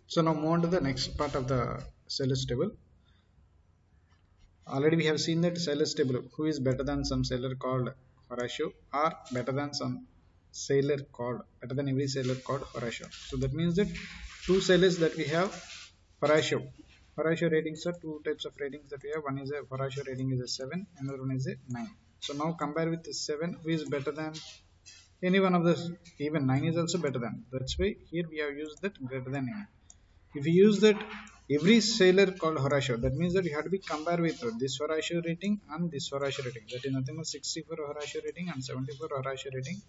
So now move on to the next part of the Sales table. Already we have seen that Sales table, who is better than some seller called Horatio, or better than some sailor called, better than every sailor called Horatio. So that means that two sellers that we have Horatio. Horatio ratings are two types of ratings that we have. One is a Horatio rating is a 7, another one is a 9. So now compare with the 7, who is better than any one of the, even 9 is also better than. That's why here we have used that greater than 9. If you use that every sailor called Horatio, that means that you have to be compared with this Horatio rating and this Horatio rating. That is nothing but 60 for Horatio rating and 70 for Horatio rating.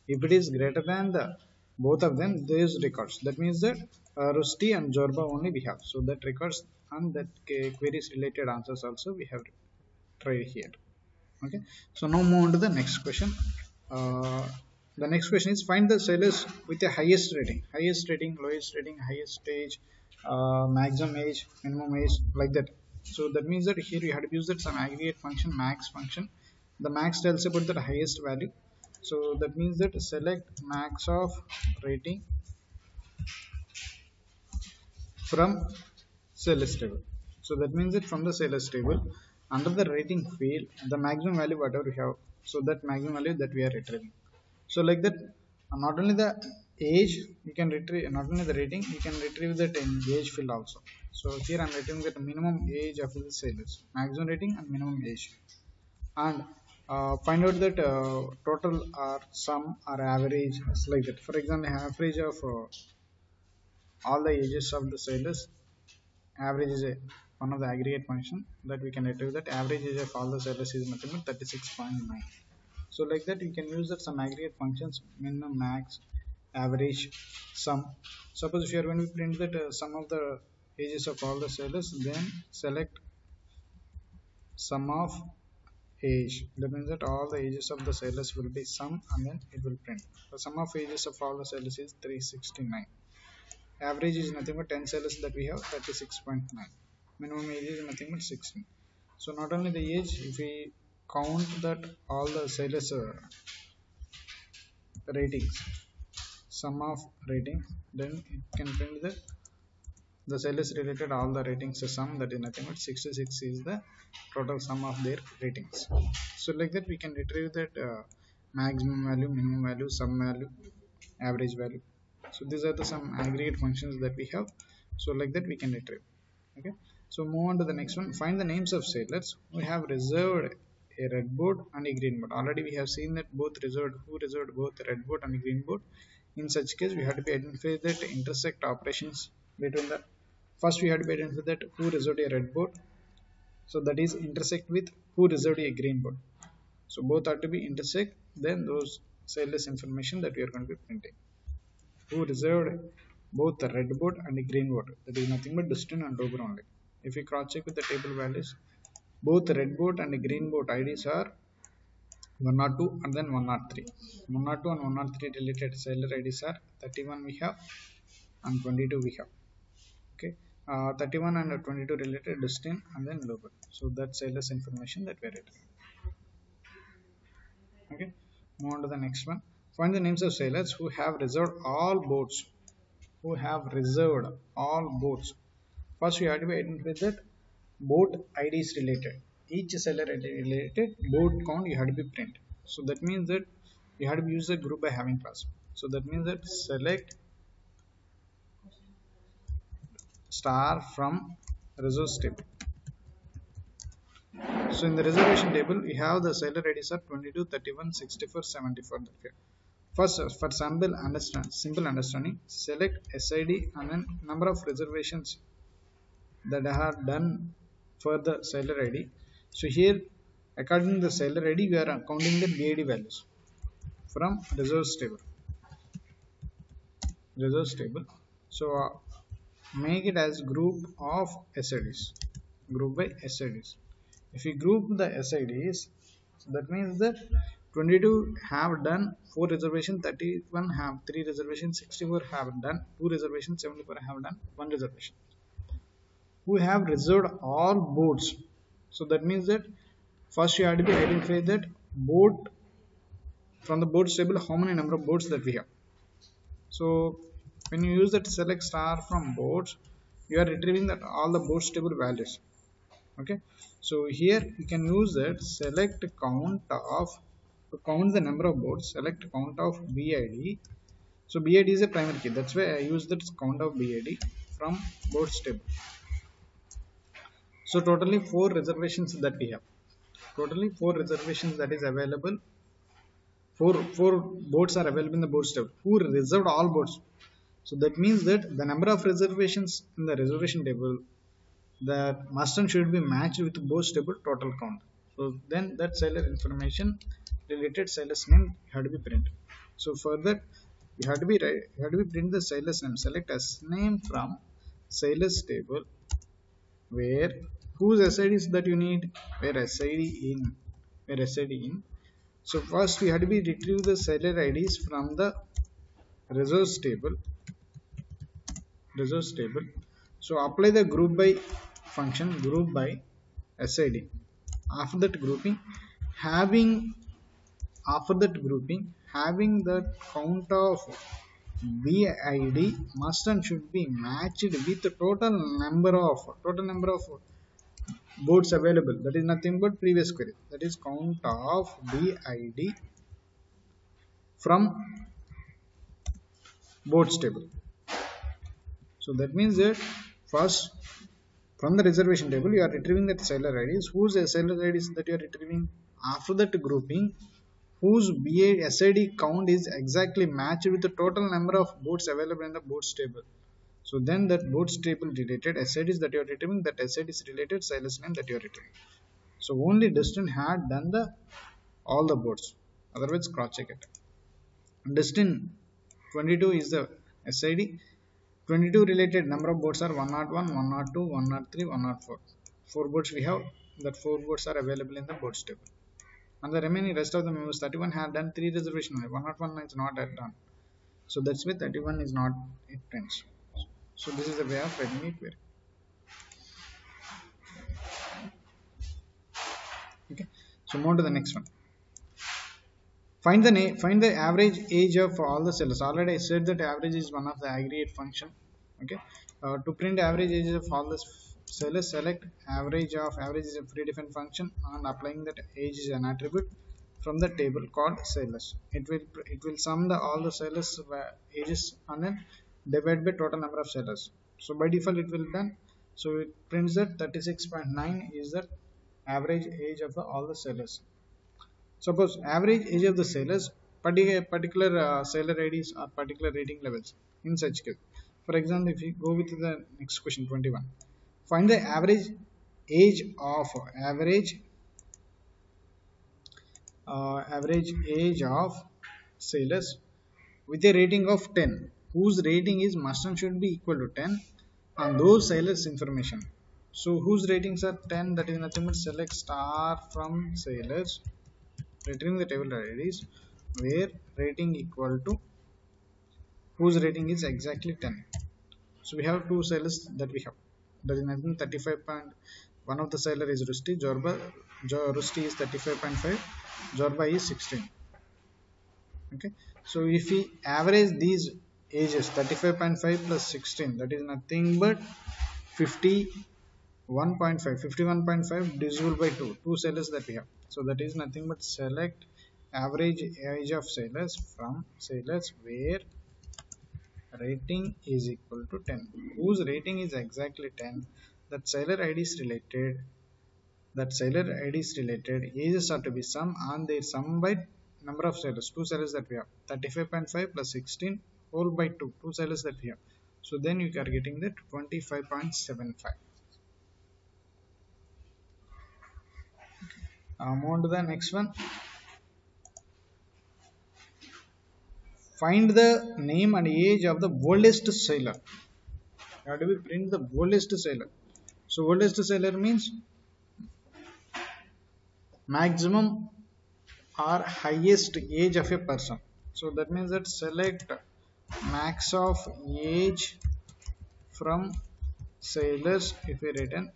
If it is greater than the both of them, these records. That means that Rusty and Jorba only we have. So that records and that queries related answers also we have tried here. Okay. So now move on to the next question. Uh, the next question is find the sailors with the highest rating, lowest rating, highest age, maximum age, minimum age, like that. So that means that here you have to use that some aggregate function, max function. The max tells about the highest value. So that means that select max of rating from sales table. So that means that from the sales table, under the rating field, the maximum value whatever we have, so that maximum value that we are retrieving. So like that, not only the age you can retrieve, not only the rating, you can retrieve that in age field also. So here I'm retrieving that minimum age of the sales, maximum rating and minimum age, and find out that total or sum or average, like that. For example, average of all the ages of the sales. Average is a one of the aggregate function that we can retrieve that average age of all the sellers is nothing but 36.9. So like that you can use that some aggregate functions minimum, max, average, sum. Suppose if you are going to print that sum of the ages of all the sellers, then select sum of age. That means that all the ages of the sellers will be sum and then it will print. The sum of ages of all the sellers is 369. Average is nothing but 10 sellers that we have 36.9. Minimum age is nothing but 16. So not only the age, if we count that all the sellers ratings, sum of rating, then it can print the sellers related all the ratings sum, that is nothing but 66 is the total sum of their ratings. So like that we can retrieve that maximum value, minimum value, sum value, average value. So these are the some aggregate functions that we have. So like that we can retrieve. Okay. So move on to the next one. Find the names of sailors who have reserved a red board and a green board. Already we have seen that both reserved, who reserved both red board and green board. In such case, we have to be identify that intersect operations between the, first we have to be identify that who reserved a red board. So that is intersect with who reserved a green board. So both are to be intersect, then those sailors information that we are going to be printing. Who reserved both the red board and the green board, that is nothing but Dustin and Dober only. If we cross check with the table values, both the red board and the green board IDs are 102 and then 103. 102 and 103 related seller IDs are 31 we have and 22 we have. Okay, 31 and 22 related Dustin and then Dober. So that's sellers information that we are retrieving. Okay, move on to the next one. Find the names of sailors who have reserved all boats. Who have reserved all boats. First, we have to be identified that boat ID is related. Each seller related boat count you have to be print. So that means that you have to use the group by having class. So that means that select star from resource table. So in the reservation table, we have the seller IDs are 22, 31, 64, 74. First, for simple understanding, select SID and then number of reservations that are done for the seller ID. So here, according to the seller ID, we are counting the BID values from reserves table. So make it as group of SIDs. Group by SIDs. If we group the SIDs, so that means that 22 have done 4 reservations, 31 have 3 reservations, 64 have done 2 reservations, 74 have done 1 reservation. Who have reserved all boats. So that means that first you have to be identify that from the boats table how many number of boats that we have. So When you use that select star from boards, you are retrieving that all the boards table values. Okay, so here you can use that select count of, to count the number of boards, select count of BID. So BID is a primary key, that's why I use that count of BID from boards table. So totally four reservations that we have. Totally four reservations that is available. Four boards are available in the boards table. Who reserved all boards? So that means that the number of reservations in the reservation table, that must and should be matched with boards table total count. So then that seller information, related seller's name had to be printed. So for that you have to be print the seller's name. Select as name from seller's table, where whose SIDs that you need, where SID in, where SID in. So first we have to be retrieve the seller IDs from the resource table. So apply the group by function, group by SID. After that grouping, having the count of BID must and should be matched with the total number of boards available. That is nothing but previous query. That is count of BID from boards table. So that means that first from the reservation table you are retrieving that seller IDs. Whose seller IDs that you are retrieving? After that grouping, whose BA SID count is exactly matched with the total number of boards available in the boards table. So then that boards table related SIDs that you are retrieving, that SID is related seller's name that you are retrieving. So only Destin had done the all the boards. Otherwise cross check it. Destin 22 is the SID. 22 related number of boards are 101, 102, 103, 104. 4 boards we have. That 4 boards are available in the boards table. And the remaining rest of the members, 31 have done 3 reservation only. 101 is not done. So that's why 31 is not it prints. So this is the way of writing a query. Okay. So move to the next one. Find the average age of all the sellers. Already I said that average is one of the aggregate function. Okay. To print average ages of all the sellers, select average is a predefined function, and applying that age is an attribute from the table called sellers. It will sum all the sellers ages and then divide by total number of sellers. So by default it will done. So it prints that 36.9 is the average age of all the sellers. Suppose average age of the sellers, particular seller IDs or particular rating levels in such case. For example, if you go with the next question 21, find the average age of sellers with a rating of 10, whose rating is must and should be equal to 10, and those sellers information. So whose ratings are 10, that is nothing but select star from sellers, retrieving the table IDs where rating equal to whose rating is exactly 10. So we have two sellers that we have. That is nothing 35. One of the seller is Rusty. Rusty is 35.5. Jorba is 16. Okay. So if we average these ages 35.5 plus 16, that is nothing but 51.5. 51.5 divisible by 2. Two sellers that we have. So that is nothing but select average age of sellers from sellers where rating is equal to 10. Whose rating is exactly 10? That seller ID is related. Ages are to be sum, and they sum by number of sellers. Two sellers that we have. 35.5 plus 16 whole by 2. Two sellers that we have. So then you are getting that 25.75. Move on to the next one. Find the name and age of the oldest seller. How do we print the oldest seller? So oldest seller means maximum or highest age of a person. So that means that select max of age from sellers if we written.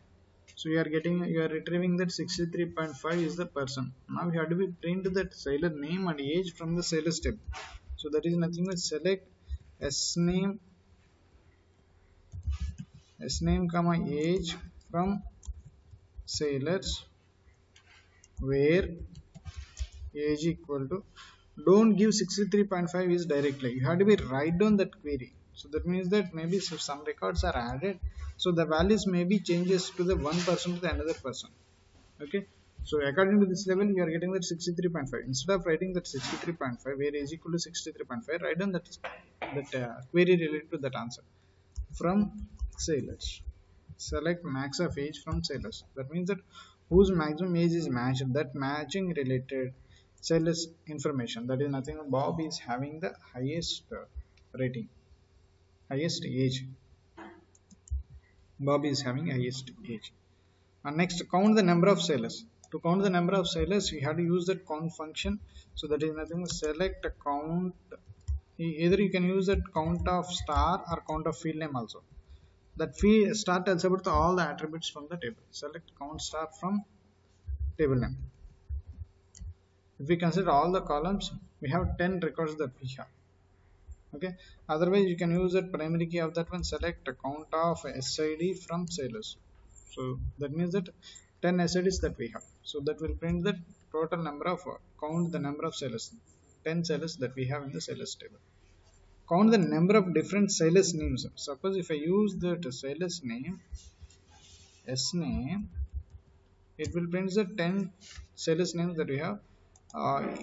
So you are retrieving that 63.5 is the person. Now you have to be print that seller name and age from the sellers table. So that is nothing but select S name S name comma age from sailors where age equal to, don't give 63.5 is directly, you have to be write down that query. So that means that maybe some records are added, so the values may be changes to the one person to the another person. Okay, so according to this level you are getting that 63.5. Instead of writing that 63.5 where age equal to 63.5, write down that query related to that answer. From sailors, select max of age from sailors. That means that whose maximum age is matched, that matching related sailors information. That is nothing but Bob is having the highest rating, highest age. Bob is having highest age. And next, count the number of sailors. To count the number of sailors we have to use that count function. So that is nothing but select a count. Either you can use that count of star or count of field name also. That field star tells about all the attributes from the table. Select count star from table name. If we consider all the columns, we have 10 records that we have. Okay, otherwise you can use that primary key of that one. Select a count of SID from sailors. So that means that 10 SIDs that we have. So that will print the total number of count the number of sailors, 10 sailors that we have in the sailors table. Count the number of different sailors names. Suppose if I use that sailors name S name, it will print the 10 sailors names that we have.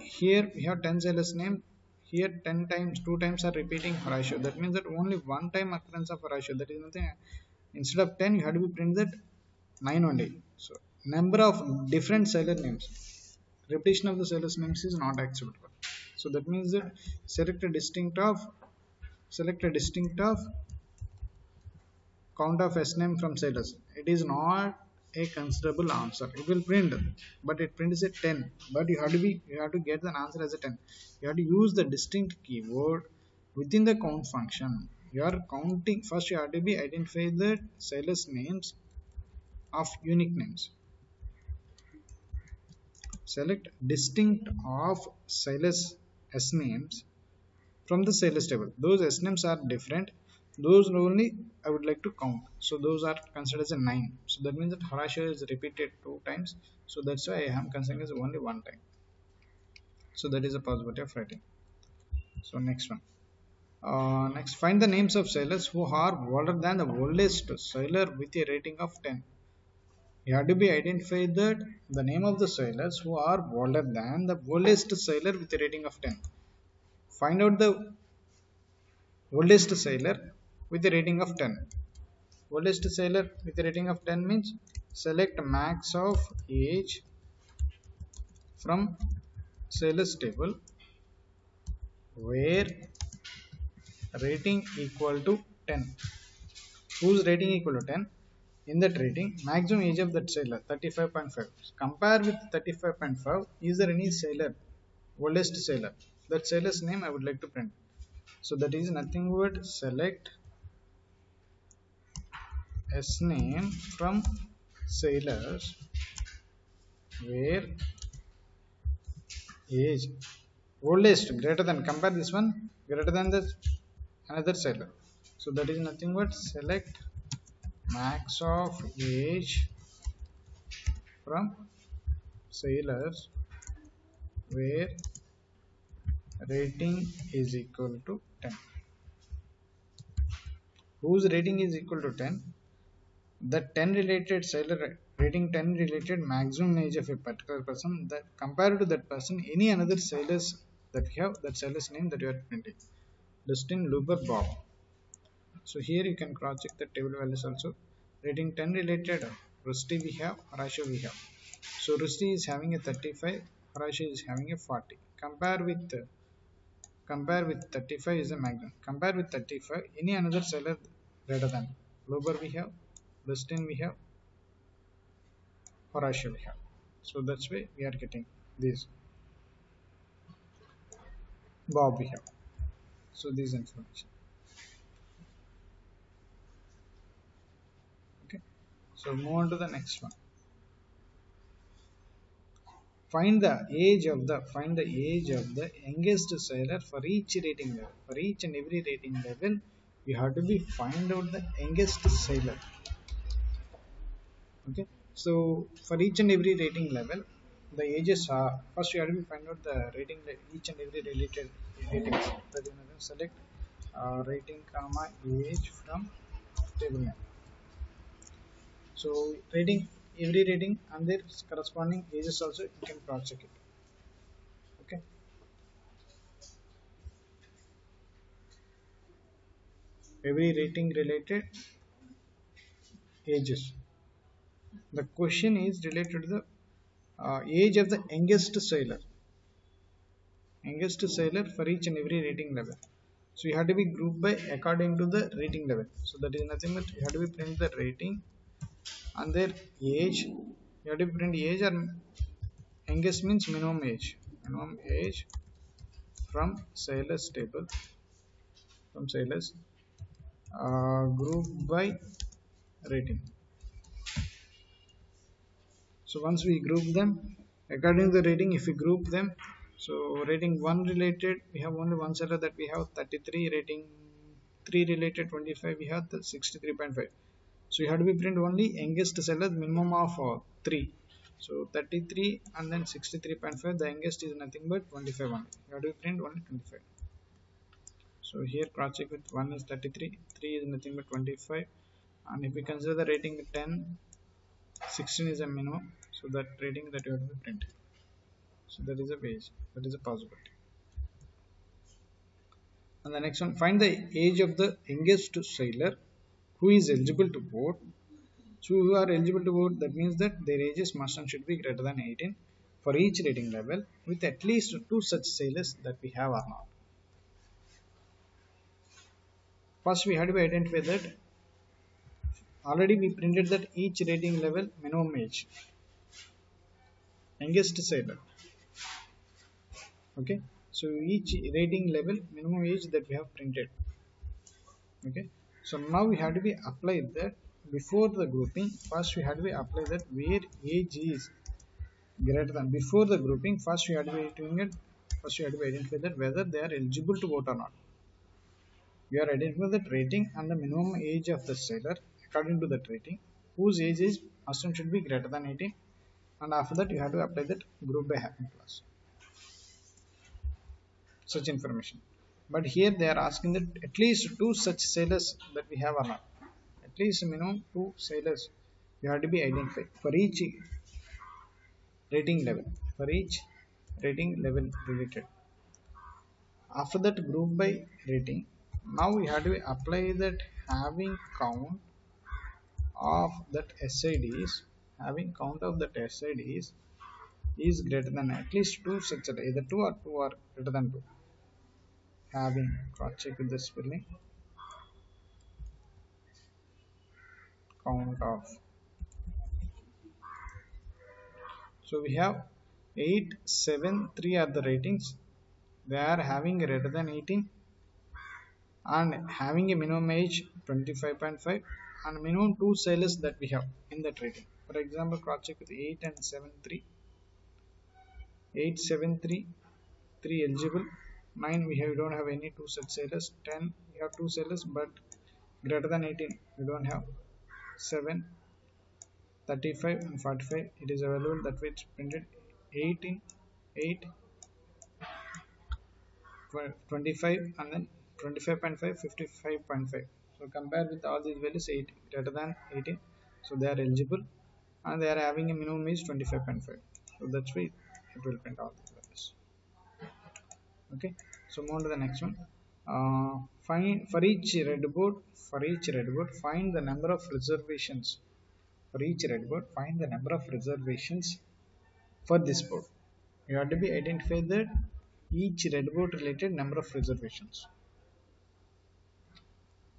Here we have 10 sailors name. Here 10 times, 2 times are repeating Horatio. That means that only one time occurrence of Horatio. That is nothing. Instead of 10, you have to be print that 9 only. So number of different sailor names. Repetition of the sailors names is not acceptable. So that means that select a distinct of count of S name from sailors. It is not a considerable answer. It will print, but it prints a 10. But you have to get the answer as a 10. You have to use the distinct keyword within the count function. You are counting first. You have to be identify the sailors names of unique names. Select distinct of sailors S names from the sailors table. Those S names are different. Those only I would like to count. So those are considered as a 9. So that means that Horatio is repeated 2 times. So that's why I am considering as only 1 time. So that is a possibility of writing. So next one. Next, find the names of sailors who are older than the oldest sailor with a rating of 10. You have to be identify that the name of the sailors who are older than the oldest sailor with a rating of 10. Find out the oldest sailor with a rating of 10. Oldest sailor with a rating of 10 means select max of age from sailors table where rating equal to 10. Whose rating equal to 10? In that rating, maximum age of that sailor 35.5. Compare with 35.5. Is there any sailor, oldest sailor? That sailor's name I would like to print. So that is nothing but select S name from sailors where age oldest greater than, compare this one greater than the another sailor. So that is nothing but select max of age from sailors where rating is equal to 10. Whose rating is equal to 10? The 10 related sailor rating 10 related maximum age of a particular person, that compared to that person any another sailors that we have, that sailor's name that you are printing. Dustin, Luber, Bob. So here you can cross check the table values also. Rating 10 related Rusty we have, Horatio we have. So Rusty is having a 35, Horatio is having a 40. Compare with 35 is a maximum. Compare with 35 any another sailor greater than. Luber we have, Dustin we have, Horatio we have. So that's why we are getting this. Bob we have. So this information. Okay. So move on to the next one. Find the age of the youngest sailor for each rating level. For each and every rating level, We have to be find out the youngest sailor. Okay, so for each and every rating level, the ages are first you have to be find out the rating each and every related ratings. That is, select rating comma age from table name. So rating every rating and their corresponding ages also you can cross check it. Okay, every rating related ages. The question is related to the age of the youngest sailor. Youngest sailor for each and every rating level. So you have to be grouped by according to the rating level. So that is nothing but you have to be print the rating and their age. You have to print age, or youngest means minimum age. Minimum age from sailors table, from sailors, group by rating. So once we group them according to the rating, if we group them, so rating 1 related we have only one seller that we have 33, rating 3 related 25 we have the 63.5. So you have to be print only youngest seller minimum of 3. So 33 and then 63.5, the youngest is nothing but 25 only. You have to print only 25. So here cross check with 1 is 33, 3 is nothing but 25, and if we consider the rating 10, 16 is a minimum, so that rating that you have to print. So that is a page, that is a possibility. And the next one, find the age of the youngest sailor who is eligible to vote. So who are eligible to vote, that means that their ages must and should be greater than 18 for each rating level, with at least 2 such sailors that we have or not. First we have to identify that already we printed that each rating level minimum age, youngest sailor. Okay, so each rating level minimum age that we have printed. Okay, so now we have to be apply that before the grouping. First we have to be apply that where age is greater than, before the grouping first we have to be doing it. First you have to be identify that whether they are eligible to vote or not. We are identifying that rating and the minimum age of the sailor according to that rating, whose age is must and should be greater than 18, and after that you have to apply that group by having class, such information. But here they are asking that at least 2 such sailors that we have or not. At least minimum 2 sailors you have to be identified for each rating level. For each rating level related. After that group by rating, now we have to apply that having count of that SIDs, having count of that SIDs is greater than at least 2 such, either 2 or 2 are greater than 2. Having cross check with the spelling, count of. So we have 8, 7, 3 are the ratings. They are having greater than 18 and having a minimum age 25.5 and minimum 2 sailors that we have in that rating. For example, cross check with 8 and 7, 3. 8, 7, 3, 3 eligible. 9 we don't have any 2 such sailors. 10 we have 2 sailors but greater than 18 we don't have. 7, 35 and 45 it is available, that which printed. 18, 8, 25 and then 25.5, 55.5. So compare with all these values, 8 greater than 18, so they are eligible and they are having a minimum age 25.5. So that's why it will print all these values. Okay, so move on to the next one. Find for each redboard, find the number of reservations. For each redboard, find the number of reservations for this board. You have to be identify that each redboard related number of reservations.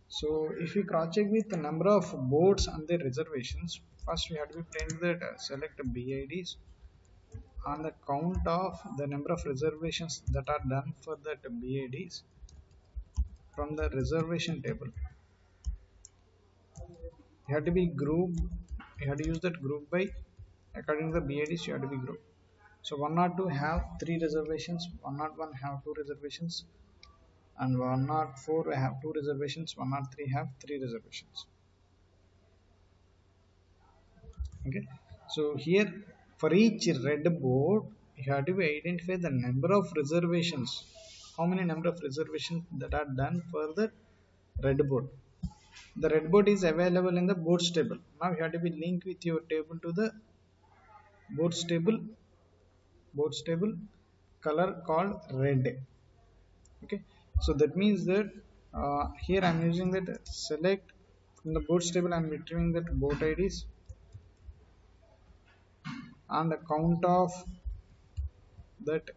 So if we cross check with the number of boards and their reservations, first we have to print that select BIDs on the count of the number of reservations that are done for that BIDs from the reservation table. You have to be group. You have to use that group by according to the BIDs. You have to be group. So 102 have 3 reservations, 101 have 2 reservations, and 104 have 2 reservations, 103 have 3 reservations. Okay, so here for each red board you have to identify the number of reservations, how many number of reservations that are done for the red board. The red board is available in the boards table. Now you have to be linked with your table to the boards table color called red. Okay, so that means that here I'm using that select from the boards table. I'm retrieving that board IDs and the count of that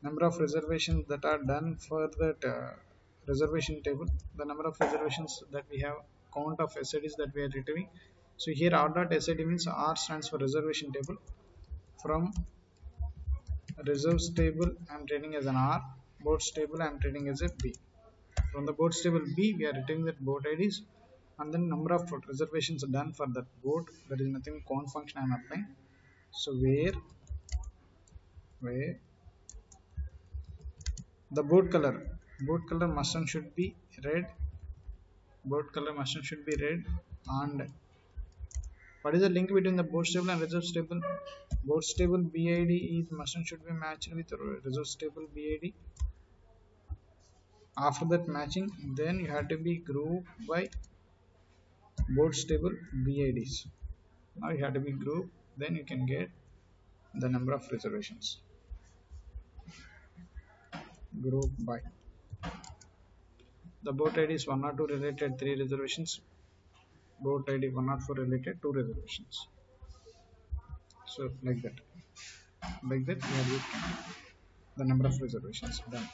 number of reservations that are done for that reservation table, the number of reservations that we have, count of SIDs that we are retrieving. So here r dot SID means R stands for reservation table. From reserves table I'm treating as an R, boards table I'm treating as a B. From the boards table B we are retrieving that board IDs and then number of reservations done for that board. There is nothing count function I'm applying. So where the board color must and should be red. Board color must and should be red. And what is the link between the boards table and reserves table? Boards table BID is must and should be matched with reserves table BID. After that matching, then you have to be grouped by boards table BIDs. Now you have to be grouped, then you can get the number of reservations. Group by the board ID is 102 related 3 reservations, board ID 104 related 2 reservations. So like that we have the number of reservations done.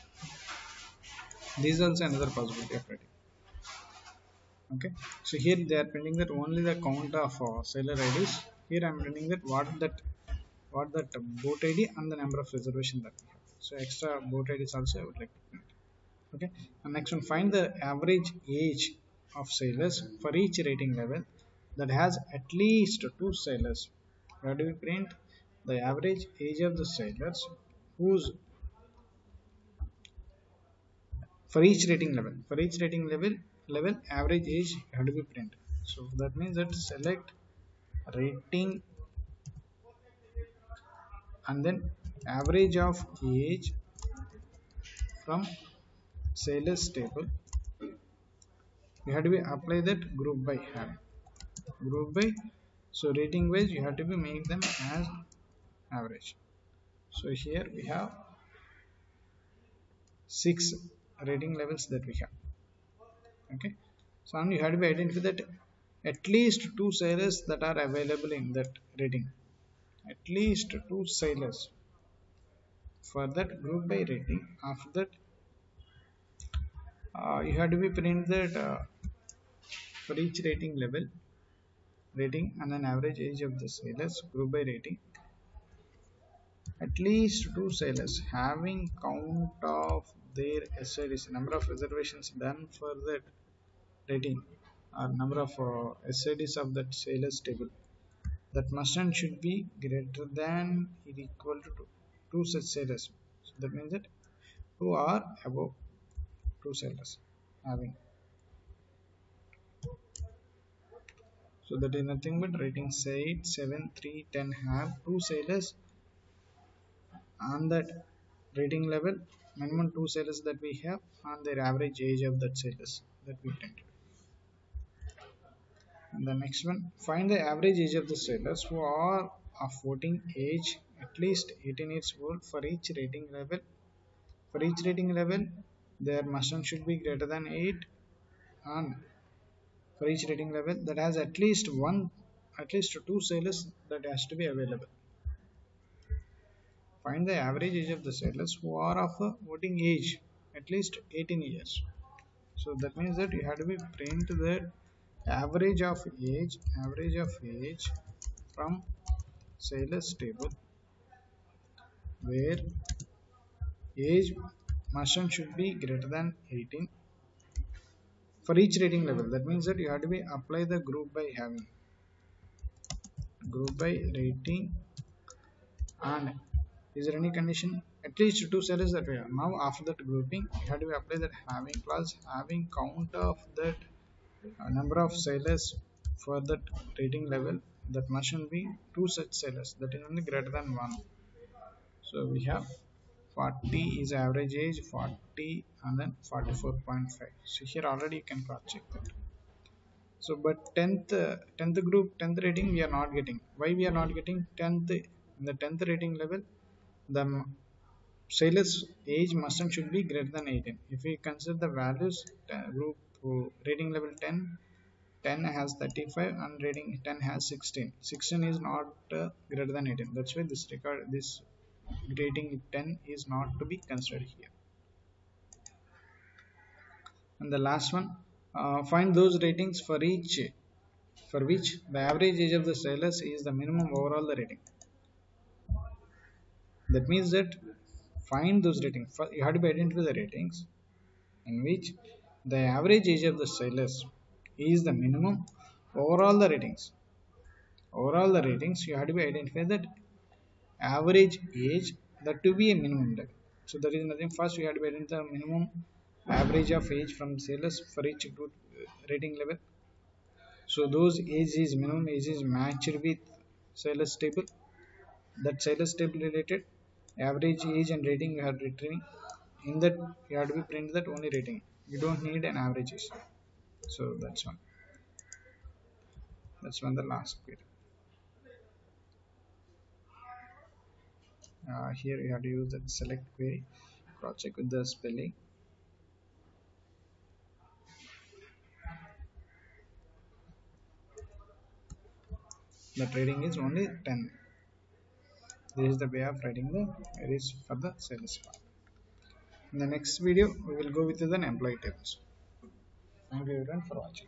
This is also another possibility of writing. Okay, so here they are printing that only the count of seller IDs. Here I am printing that what that boat ID and the number of reservation that we have. So extra boat IDs also I would like to print. Okay, and next one, find the average age of sailors for each rating level that has at least 2 sailors. Where do we print the average age of the sailors whose for each rating level average age have to be printed. So that means that select rating and then average of age from sailors table. You have to be apply that group by having group by. So rating wise you have to be make them as average. So here we have 6 rating levels that we have. Okay, so you have to be identify that at least 2 sailors that are available in that rating, at least 2 sailors for that group by rating. After that you have to be print that for each rating level rating and then average age of the sailors group by rating, at least 2 sailors having count of their SIDs, number of reservations done for that rating or number of SIDs of that sailors table, that must and should be greater than or equal to 2 such sailors. So that means that 2 are above 2 sailors having. So that is nothing but rating 8, 7, 3, 10 have 2 sailors on that rating level, minimum 2 sailors that we have on their average age of that sailors that we printed. And the next one, find the average age of the sailors who are of voting age at least 18 years old for each rating level. For each rating level, their must and should be greater than 8, and for each rating level that has at least 2 sailors that has to be available. Find the average age of the sailors who are of a voting age at least 18 years. So that means that you have to be print the average of age from sailors table, where age must and should be greater than 18 for each rating level. That means that you have to be apply the group by having group by rating. And is there any condition? at least two sellers that we have. Now after that grouping, how do we apply that having clause? Having count of that number of sellers for that rating level, that must be two such sellers, that is only greater than one. So we have 40 is average age, 40 and then 44.5. So here already you can cross check that. So but 10th group 10th rating we are not getting. Why we are not getting? 10th, in the 10th rating level, the seller's age must and should be greater than 18. If we consider the values, group rating level 10, 10 has 35 and rating 10 has 16. 16 is not greater than 18. That's why this rating 10 is not to be considered here. And the last one, find those ratings for each for which the average age of the sellers is the minimum overall the rating. That means that find those ratings. You have to identify the ratings in which the average age of the sellers is the minimum overall the ratings. Overall the ratings you have to be identify that average age, that to be a minimum level. So there is nothing. First you have to identify the minimum average of age from sellers for each group rating level. So those age is minimum age is matched with sellers table. That sellers table related average age and rating you are retrieving. In that you have to be print that only rating. You don't need an average age. So that's one the last query. Here you have to use that select query, cross check with the spelling. The rating is only 10. This is the way of writing the queries for the sales part. In the next video we will go with the employee tables. Thank you everyone for watching.